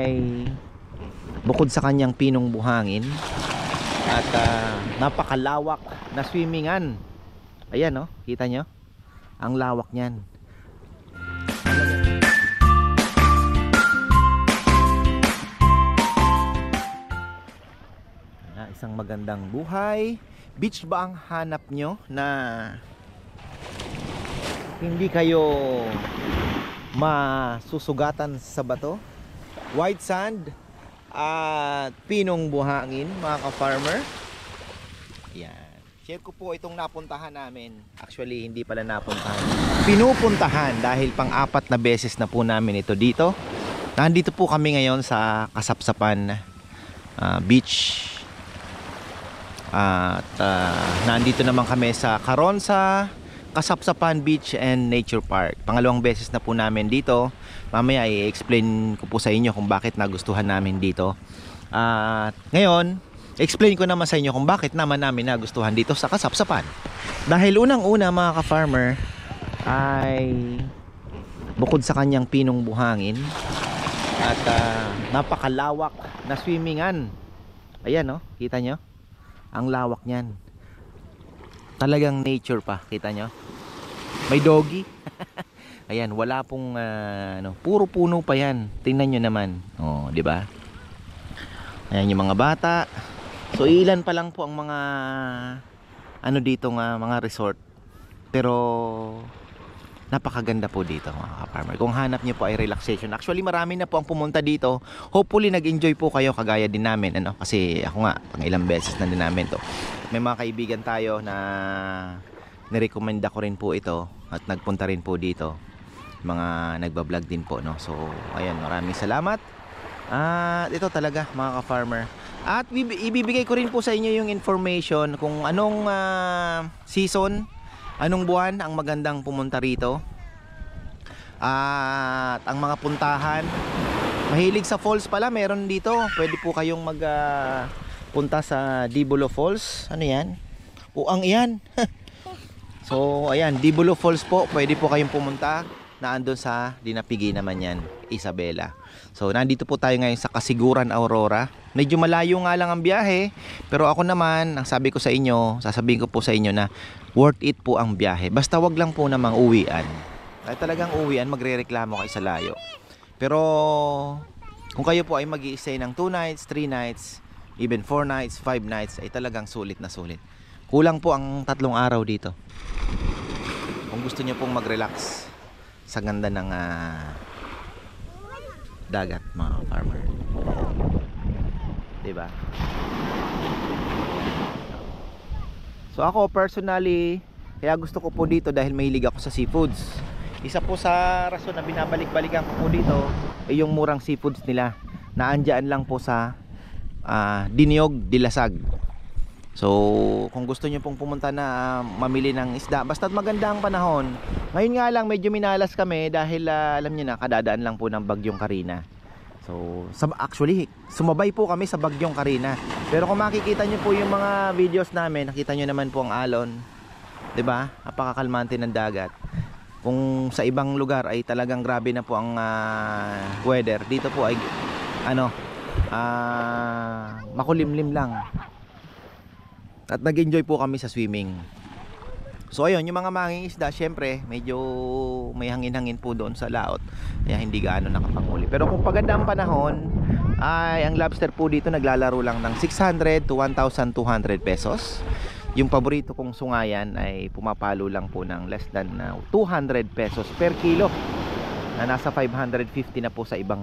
ay bukod sa kanyang pinong buhangin at napakalawak na swimmingan. Ayan, oh, kita nyo ang lawak niyan. Isang magandang buhay. Beach ba ang hanap nyo na hindi kayo masusugatan sa bato? White sand at pinong buhangin, mga ka-farmer. Yan. Share ko po itong napuntahan namin. Actually, hindi pala napuntahan. Pinupuntahan dahil pang-apat na beses na po namin ito dito. Nandito po kami ngayon sa Kasapsapan Beach. At nandito naman kami sa Caronsa, Kasapsapan Beach and Nature Park. Pangalawang beses na po namin dito. Mamaya i-explain ko po sa inyo kung bakit nagustuhan namin dito. At ngayon, explain ko naman sa inyo kung bakit naman namin nagustuhan dito sa Kasapsapan. Dahil unang-una, mga ka-farmer, ay bukod sa kanyang pinong buhangin at napakalawak na swimmingan. Ayan, oh, kita nyo ang lawak niyan. Talagang nature pa, kita nyo. May doggy. Ayan, wala pong puro puno pa yan. Tingnan nyo naman. Oh, di ba? Ayan yung mga bata. So ilan pa lang po ang mga dito nga mga resort. Pero napakaganda po dito, mga farmer. Kung hanap niyo po ay relaxation. Actually, marami na po ang pumunta dito. Hopefully nag-enjoy po kayo kagaya din namin, kasi ako nga pang ilang beses na din namin to. May mga kaibigan tayo na nirekomenda ko rin po ito at nagpunta rin po dito. Mga nagba-vlog din po, no. So, ayan, maraming salamat. At ito talaga, mga ka-farmer. At ibibigay ko rin po sa inyo yung information kung anong season, anong buwan ang magandang pumunta rito. At ang mga puntahan, mahilig sa falls pala, meron dito. Pwede po kayong punta sa Dibulo Falls. Ano yan? Uang yan. So ayan, Dibulo Falls po. Pwede po kayong pumunta. Naandun sa Dinapigi naman yan, Isabela. So nandito po tayo ngayon sa Kasiguran, Aurora. Medyo malayo nga lang ang biyahe, pero ako naman, ang sabi ko sa inyo, sasabihin ko po sa inyo na worth it po ang biyahe. Basta wag lang po namang uwian. Kahit talagang uwian, magrereklamo kayo sa layo. Pero kung kayo po ay mag-i-stay ng 2 nights, 3 nights, even 4 nights, 5 nights, ay talagang sulit na sulit. Kulang po ang 3 araw dito. Kung gusto nyo pong mag-relax sa ganda ng dagat, mga farmer. Diba? So ako personally, kaya gusto ko po dito dahil mahilig ako sa seafoods. Isa po sa rason na binabalik-balikan ko po dito ay yung murang seafoods nila na andyan lang po sa Diniog, Dilasag. So kung gusto nyo pong pumunta na mamili ng isda, basta't maganda ang panahon. Ngayon nga lang medyo minalas kami dahil alam nyo na, kadadaan lang po ng Bagyong Karina. So actually sumabay po kami sa Bagyong Karina. Pero kung makikita nyo po yung mga videos namin, nakita nyo naman po ang alon, 'di ba? Napakakalmante ng dagat. Kung sa ibang lugar ay talagang grabe na po ang weather, dito po ay makulimlim lang. At nag-enjoy po kami sa swimming. So ayun, yung mga mangingisda, syempre medyo may hangin-hangin po doon sa laot, kaya hindi gaano nakapanguli. Pero kung paganda ang panahon, ay ang lobster po dito naglalaro lang ng 600 to 1,200 pesos. Yung paborito kong sungayan ay pumapalo lang po ng less than 200 pesos per kilo, na nasa 550 na po sa ibang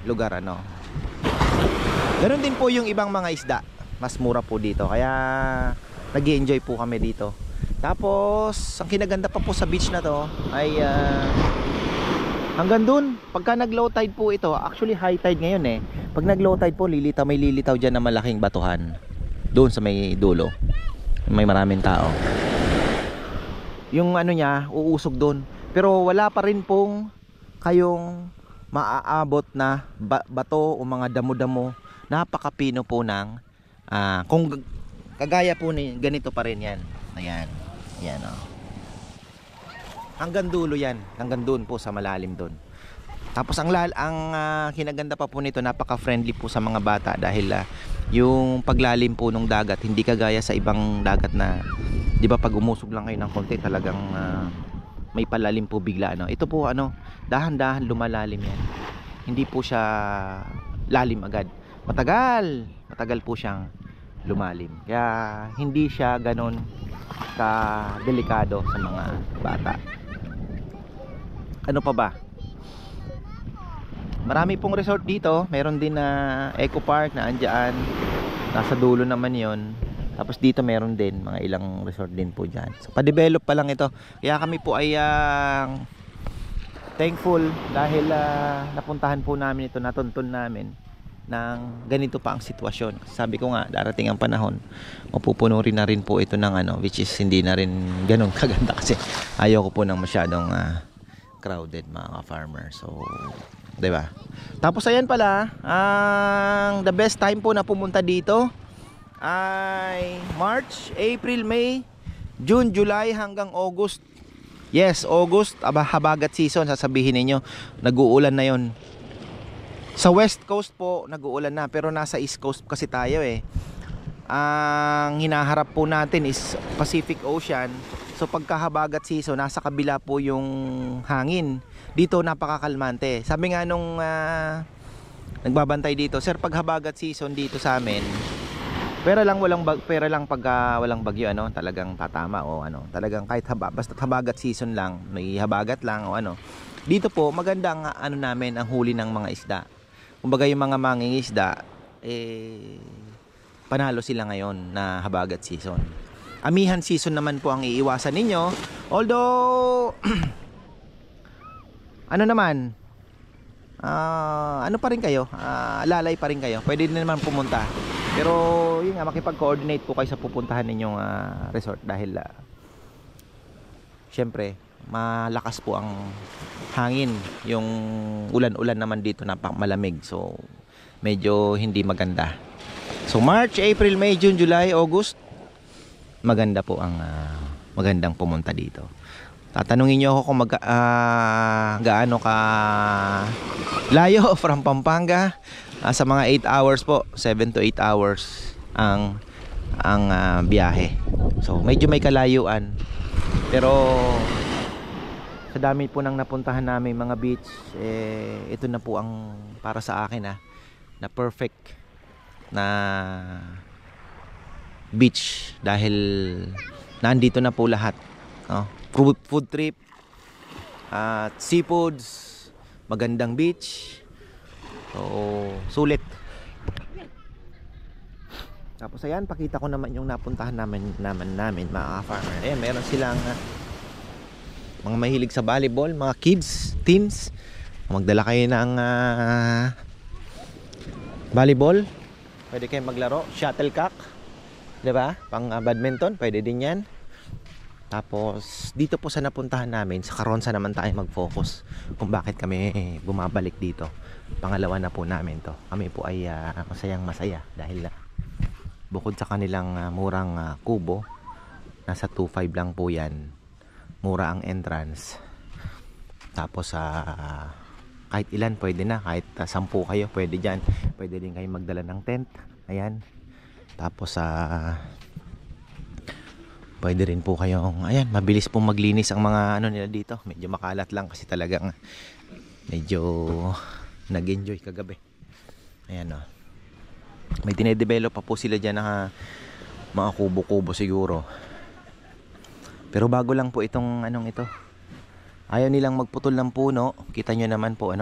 lugar, Ganon din po yung ibang mga isda, mas mura po dito, kaya nag-i-enjoy po kami dito. Tapos ang kinaganda pa po sa beach na to ay hanggang dun, pagka nag low tide po ito, actually high tide ngayon pag nag low tide po, may lilitaw dyan na malaking batuhan doon sa may dulo, may maraming tao. Yung niya, uusog doon. Pero wala pa rin pong kayong maaabot na bato o mga damo-damo. Napakapino po ng kung kagaya po ni ganito pa rin yan. Ayan. Ayan, hanggang dulo yan, hanggang doon po sa malalim doon. Tapos kinaganda pa po nito, napaka-friendly po sa mga bata dahil yung paglalim po ng dagat hindi kagaya sa ibang dagat na 'di ba pag umusog lang kayo ng konti talagang may palalim po bigla, ano. Ito po dahan-dahan lumalalim yan. Hindi po siya lalim agad. Matagal po siyang lumalim. Kaya hindi siya ganon ka delikado sa mga bata. Ano pa ba? Marami pong resort dito. Meron din na Eco Park na andyan. Nasa dulo naman yon. Tapos dito meron din mga ilang resort din po dyan. So pa-develop pa lang ito. Kaya kami po ay thankful dahil napuntahan po namin ito, natuntun namin ng ganito pa ang sitwasyon. Sabi ko nga, darating ang panahon, mapupuno rin na rin po ito ng which is hindi na rin ganun kaganda kasi ayoko po ng masyadong crowded mga farmer. So 'di ba? Tapos ayan pala, ang the best time po na pumunta dito ay March, April, May, June, July hanggang August. Yes, August, habagat season. Sasabihin ninyo, nag-uulan na yon. Sa West Coast po, nag-uulan na. Pero nasa East Coast kasi tayo eh. Ang hinaharap po natin is Pacific Ocean. So pagkahabagat season, nasa kabila po yung hangin. Dito napakakalmante. Sabi nga nung nagbabantay dito, sir, pag habagat season dito sa amin, pera lang pag walang bagyo, talagang tatama o talagang kahit basta habagat season lang, may habagat lang o Dito po maganda ang namin ang huli ng mga isda. Kumbaga yung mga mangingisda panalo sila ngayon na habagat season. Amihan season naman po ang iiwasan ninyo. Although pa rin kayo, lalay pa rin kayo. Pwede din naman pumunta. Pero yun nga, makipag-coordinate po kayo sa pupuntahan ninyong resort dahil syempre malakas po ang hangin. Yung ulan-ulan naman dito malamig. So medyo hindi maganda. So March, April, May, June, July, August, maganda po ang magandang pumunta dito. Tatanungin niyo ako kung gaano ka layo from Pampanga. Sa mga 8 hours po, 7 to 8 hours ang biyahe. So medyo may kalayuan. Pero sa dami po ng napuntahan namin mga beach, ito na po ang para sa akin na perfect na beach dahil nandito na po lahat, food trip at seafoods, magandang beach. So sulit. Tapos ayan, pakita ko naman yung napuntahan namin mga farmer. Ayan, meron silang mga mahilig sa volleyball, mga kids, teens. Magdala kayo ng volleyball, pwede kayong maglaro. Shuttlecock, 'di ba? Pang badminton, pwede din 'yan. Tapos dito po sa napuntahan namin, sa Caronsa naman tayo mag-focus kung bakit kami bumabalik dito. Pangalawa na po namin to. Kami po ay masayang masaya dahil bukod sa kanilang murang kubo, nasa 2.5 lang po yan. Mura ang entrance. Tapos kahit ilan pwede na, kahit 10 kayo pwede dyan. Pwede din kayo magdala ng tent. Ayan. Tapos pwede rin po kayong, ayan, mabilis pong maglinis ang mga nila dito. Medyo makalat lang kasi talagang medyo nag-enjoy kagabi. Ayan may dinedevelop pa po sila dyan na mga kubo-kubo siguro. Pero bago lang po itong ito. Ayaw nilang magputol ng puno. Kita nyo naman po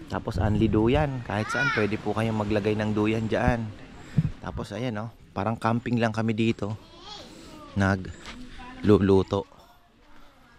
Tapos anli duyan. Kahit saan pwede po kayong maglagay ng duyan dyan. Tapos ayan parang camping lang kami dito. Nagluluto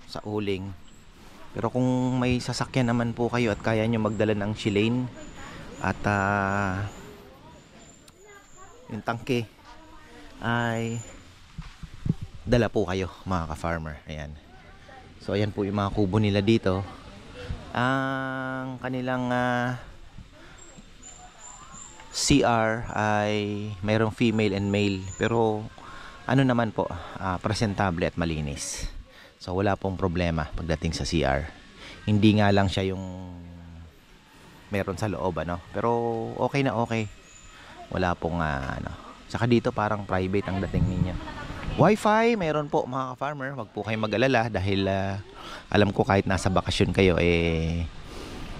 sa uling. Pero kung may sasakyan naman po kayo at kaya nyo magdala ng shilane at yung tangke, ay dala po kayo mga ka-farmer. Ayan. So ayan po yung mga kubo nila dito. Ang kanilang CR ay mayroong female and male, pero naman po, presentable at malinis. So wala pong problema pagdating sa CR. Hindi nga lang siya yung meron sa loob, ano. Pero okay na okay. Wala pong ano. Saka dito parang private ang dating ninyo. Wi-Fi, meron po mga ka-farmer. Wag po kayong mag-alala dahil alam ko kahit nasa bakasyon kayo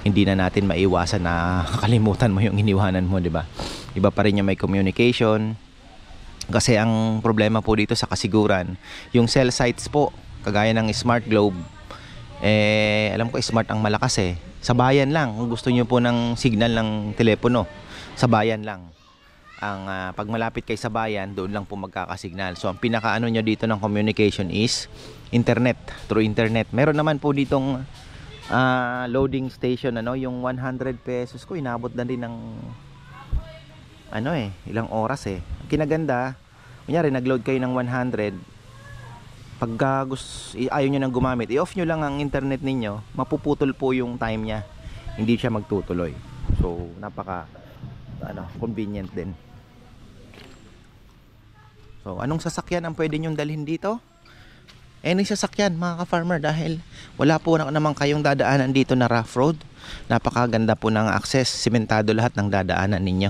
hindi na natin maiwasan na kalimutan mo yung iniwanan mo, di ba? Iba pa rin yung may communication. Kasi ang problema po dito sa kasiguran, yung cell sites po, kagaya ng Smart Globe, alam ko smart ang malakas Sa bayan lang, kung gusto nyo po ng signal ng telepono, sa bayan lang. Ang pag malapit kay sa bayan, doon lang po magkakasignal. So ang pinakaano nyo dito ng communication is internet, through internet. Meron naman po ditong loading station, ano, yung 100 pesos ko inabot na din ng ilang oras Ang kinaganda, kunyari nag-load kayo ng 100, pagka ayaw nyo nang gumamit, i-off nyo lang ang internet ninyo, mapuputol po yung time nya, hindi siya magtutuloy. So napaka convenient din. So anong sasakyan ang pwede nyong dalhin dito? Any sasakyan mga ka-farmer, dahil wala po naman kayong dadaanan dito na rough road. Napakaganda po ng access, simentado lahat ng dadaanan ninyo.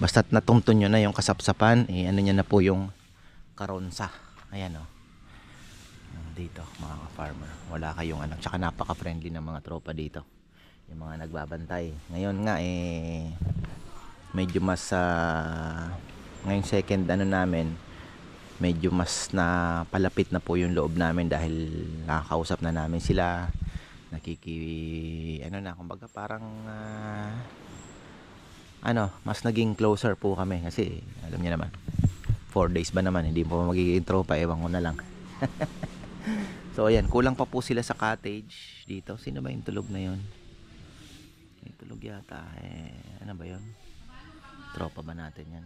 Basta't natuntun nyo na yung kasapsapan, ano nyo na po yung Karonsa. Ayan dito mga ka-farmer, wala kayong tsaka napaka-friendly ng mga tropa dito, yung mga nagbabantay. Ngayon nga medyo mas ngayong second namin, medyo mas na palapit na po yung loob namin dahil nakakausap na namin sila, kumbaga parang mas naging closer po kami kasi alam niyo naman 4 days ba naman, hindi po magiging tropa, ewan ko na lang. So ayan, kulang pa po sila sa cottage dito. Sino ba yung tulog na yun? Yung tulog yata ano ba yun? Tropa ba natin yan?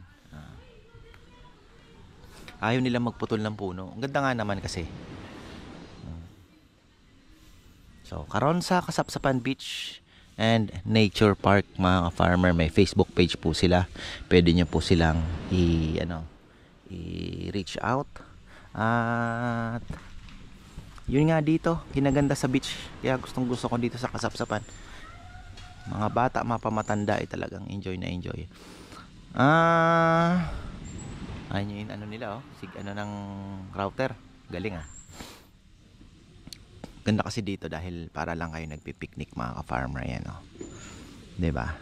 Ayaw nilang magputol ng puno. Ang ganda nga naman kasi. So Karonsa, Kasapsapan Beach and Nature Park mga ka-farmer. May Facebook page po sila. Pwede nyo po silang i-reach out. At yun nga dito, kinaganda sa beach. Kaya gustong gusto ko dito sa Kasapsapan. Mga bata, mapamatanda talagang enjoy na enjoy. Ayun yung nila ng router. Galing Ganda kasi dito dahil para lang kayo nagpi-picnic mga ka-farmer. Ayan 'Di ba?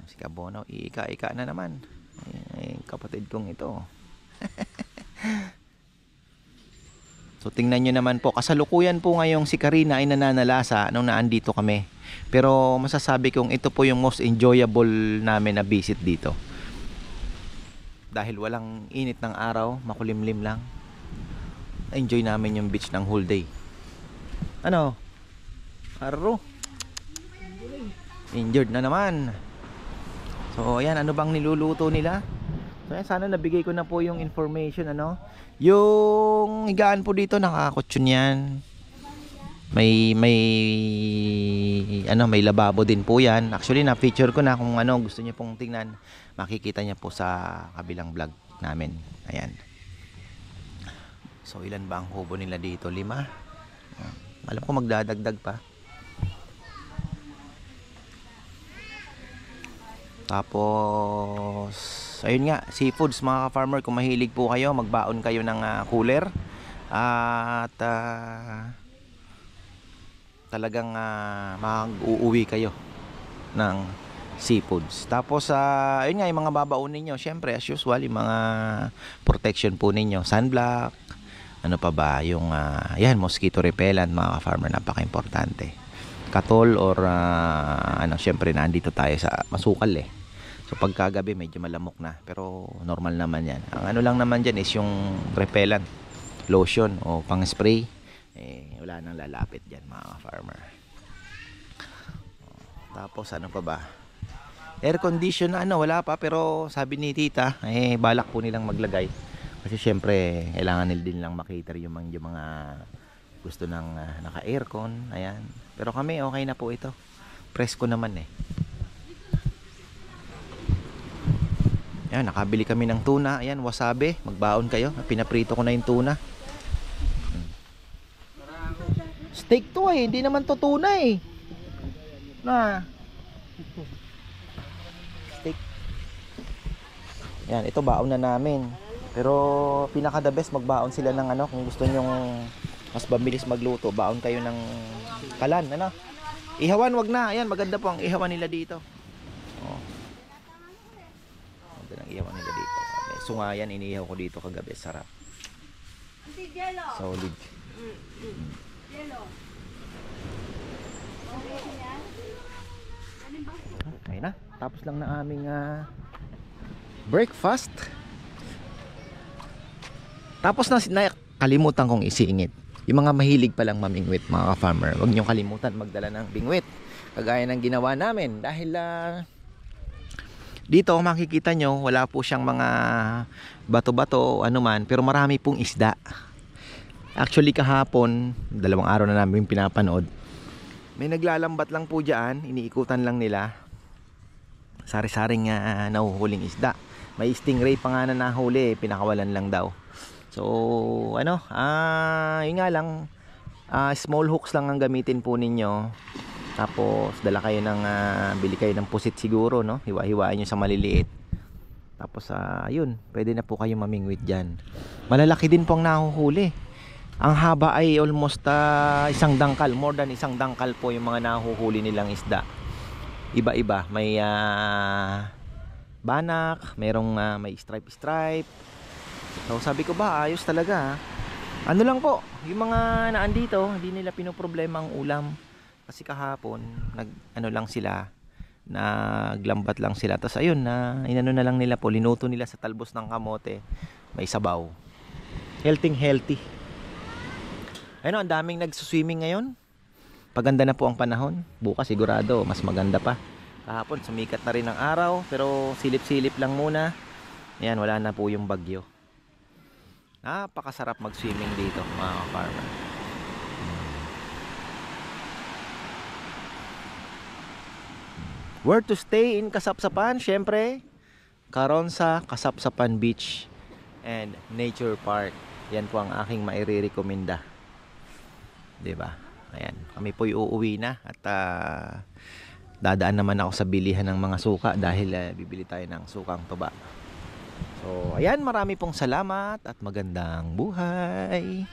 Si Kabono, ika-ika na naman. Ay, kapatid kong ito. So tingnan nyo naman po, kasalukuyan po ngayong si Karina ay nananalasa nung naandito kami. Pero masasabi kong ito po yung most enjoyable namin na visit dito. Dahil walang init ng araw, makulimlim lang. Enjoy namin yung beach ng whole day. Haro? Injured na naman. So ayan, ano bang niluluto nila? So ayan, sana nabigay ko na po yung information Yung higaan po dito, nakakutsyon yan. May lababo din po yan. Actually na-feature ko na, kung gusto niyo pong tingnan, makikita niya po sa kabilang vlog namin. Ayan. So ilan ba ang kubo nila dito? 5. Alam ko magdadagdag pa. Tapos ayun nga, seafoods mga ka-farmer, kung mahilig po kayo, magbaon kayo ng cooler at talagang mag-uuwi kayo ng seafoods. Tapos ayun nga, yung mga babaon ninyo, syempre as usual, yung mga protection po ninyo, sunblock, ano pa ba, yung mosquito repellent mga ka-farmer, napaka-importante. Katol or syempre nandito tayo sa masukal So pagkagabi medyo malamok na, pero normal naman yan. Ang lang naman dyan is yung repellent lotion o pang spray, wala nang lalapit dyan mga farmer. Tapos ano pa ba, air condition wala pa, pero sabi ni tita balak po nilang maglagay kasi syempre kailangan nila din lang makita yung mga gusto ng naka aircon. Ayan, pero kami okay na po ito, presko naman Ayan, nakabili kami ng tuna. Ayan, wasabi. Magbaon kayo. Pinaprito ko na yung tuna. Steak to eh, hindi naman to tuna eh. Na. Steak. Yan, ito baon na namin. Pero pinaka the best magbaon sila ng ano, kung gusto nyong mas mabilis magluto, baon kayo ng kalan, ano? Ihawan wag na. Ayan, maganda po ang ihawan nila dito. Oh. Maganda ang ihawan nila dito. May sungayan, inihaw ko dito kagabi, sarap. Solid. Okay na, tapos lang na aming breakfast. Tapos na kalimutan kong isingit. Yung mga mahilig palang mamingwit, mga ka-farmer, huwag niyong kalimutan magdala ng bingwit. Kagaya ng ginawa namin. Dahil dito makikita nyo, wala po siyang mga bato-bato o anuman, pero marami pong isda. Actually kahapon, 2 araw na namin pinapanood, may naglalambat lang po dyan, iniikutan lang nila. Sari-saring nahuhuling isda. May stingray pa nga na nahuli, pinakawalan lang daw. So ano, yun nga lang, small hooks lang ang gamitin po ninyo. Tapos dala kayo ng bili kayo ng pusit siguro, no? Hiwa-hiwain nyo sa maliliit. Tapos yun, pwede na po kayo mamingwit dyan. Malalaki din po ang nahuhuli. Ang haba ay almost 1 dangkal, more than 1 dangkal po yung mga nahuhuli nilang isda. Iba-iba, may banak, merong may stripe. So sabi ko ba, ayos talaga. Ano lang po, yung mga naandito, hindi nila pinoproblema ang ulam. Kasi kahapon, ano lang sila, naglambat lang sila. Tapos ayun, inano na lang nila po, linuto nila sa talbos ng kamote, may sabaw. Healthy. Ayun, ang daming nagsuswimming ngayon. Paganda na po ang panahon. Bukas sigurado, mas maganda pa. Kahapon, sumikat na rin ang araw, pero silip-silip lang muna. Ayan, wala na po yung bagyo. Napakasarap mag-swimming dito, mga farmer. Where to stay in Kasapsapan? Syempre, Caronsa, Kasapsapan Beach and Nature Park. Yan po ang aking maire-recommenda. 'Di ba? Ayan, kami po uuwi na at dadaan naman ako sa bilihan ng mga suka dahil bibili tayo ng sukang tuba. So, ayan, marami pong salamat at magandang buhay.